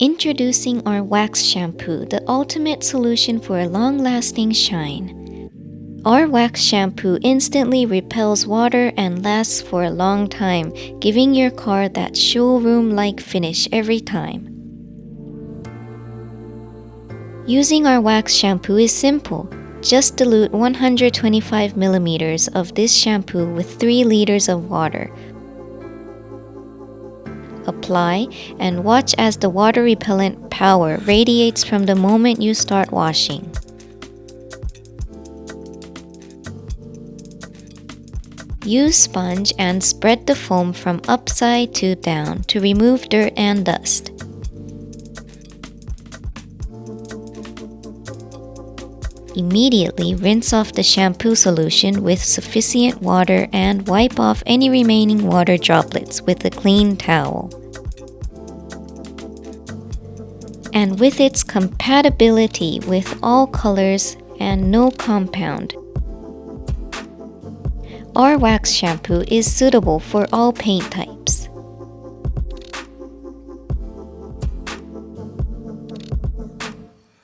Introducing our wax shampoo, the ultimate solution for a long-lasting shine. Our wax shampoo instantly repels water and lasts for a long time, giving your car that showroom-like finish every time. Using our wax shampoo is simple. Just dilute 125 milliliters of this shampoo with 3 liters of water. Apply and watch as the water-repellent power radiates from the moment you start washing. Use sponge and spread the foam from upside to down to remove dirt and dust. Immediately rinse off the shampoo solution with sufficient water and wipe off any remaining water droplets with a clean towel. And with its compatibility with all colors and no compound, our wax shampoo is suitable for all paint types.